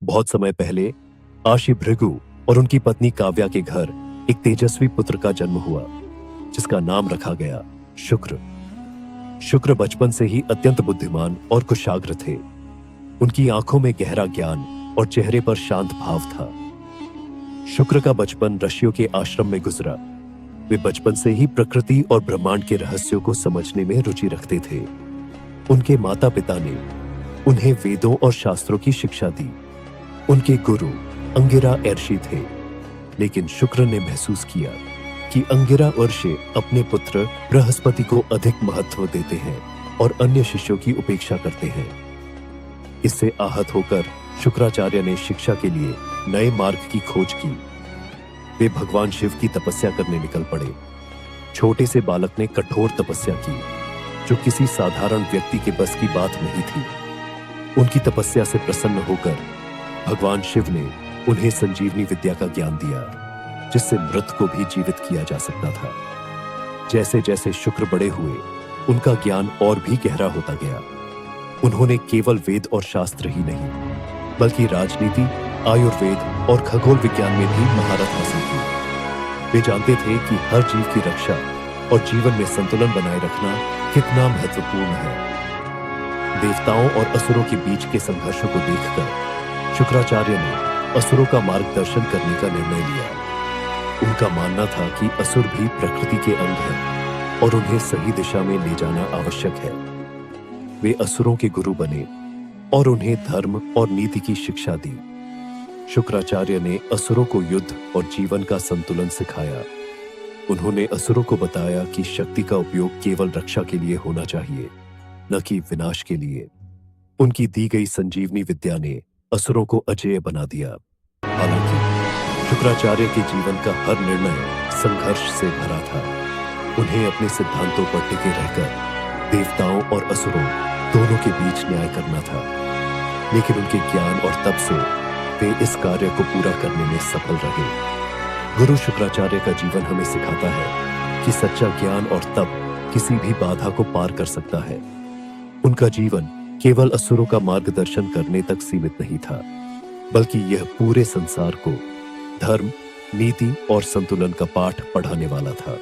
बहुत समय पहले आशी भृगु और उनकी पत्नी काव्या के घर एक तेजस्वी पुत्र का जन्म हुआ, जिसका नाम रखा गया शुक्र। शुक्र बचपन से ही अत्यंत बुद्धिमान और कुशाग्र थे। उनकी आंखों में गहरा ज्ञान और चेहरे पर शांत भाव था। शुक्र का बचपन ऋषियों के आश्रम में गुजरा। वे बचपन से ही प्रकृति और ब्रह्मांड के रहस्यों को समझने में रुचि रखते थे। उनके माता पिता ने उन्हें वेदों और शास्त्रों की शिक्षा दी। उनके गुरु अंगिरा ऋषि थे, लेकिन शुक्र ने महसूस किया कि अंगिरा ऋषि अपने पुत्र बृहस्पति को अधिक महत्व देते हैं और अन्य शिष्यों की उपेक्षा करते हैं। इससे आहत होकर शुक्राचार्य ने शिक्षा के लिए नए मार्ग की खोज की। वे भगवान शिव की तपस्या करने निकल पड़े। छोटे से बालक ने कठोर तपस्या की, जो किसी साधारण व्यक्ति के बस की बात नहीं थी। उनकी तपस्या से प्रसन्न होकर भगवान शिव ने उन्हें संजीवनी विद्या का ज्ञान दिया, जिससे मृत को भी जीवित किया जा सकता था। जैसे जैसे शुक्र बड़े हुए, उनका ज्ञान और भी गहरा होता गया। उन्होंने केवल वेद और शास्त्र ही नहीं, बल्कि राजनीति, आयुर्वेद और खगोल विज्ञान में भी महारत हासिल की। वे जानते थे कि हर जीव की रक्षा और जीवन में संतुलन बनाए रखना कितना महत्वपूर्ण है। देवताओं और असुरों के बीच के संघर्षों को देखकर शुक्राचार्य ने असुरों का मार्गदर्शन करने का निर्णय लिया। उनका मानना था कि असुर भी प्रकृति के अंग हैं और उन्हें सही दिशा में ले जाना आवश्यक है। वे असुरों के गुरु बने और उन्हें धर्म और नीति की शिक्षा दी। शुक्राचार्य ने असुरों को युद्ध और जीवन का संतुलन सिखाया। उन्होंने असुरों को बताया कि शक्ति का उपयोग केवल रक्षा के लिए होना चाहिए, न कि विनाश के लिए। उनकी दी गई संजीवनी विद्या ने असुरों को अजेय बना दिया। हालांकि शुक्राचार्य के जीवन का हर निर्णय संघर्ष से भरा था। उन्हें अपने सिद्धांतों पर टिके रहकर देवताओं और असुरों दोनों के बीच न्याय करना था। लेकिन उनके ज्ञान और तप से वे इस कार्य को पूरा करने में सफल रहे। गुरु शुक्राचार्य का जीवन हमें सिखाता है कि सच्चा ज्ञान और तप किसी भी बाधा को पार कर सकता है। उनका जीवन केवल असुरों का मार्गदर्शन करने तक सीमित नहीं था, बल्कि यह पूरे संसार को धर्म, नीति और संतुलन का पाठ पढ़ाने वाला था।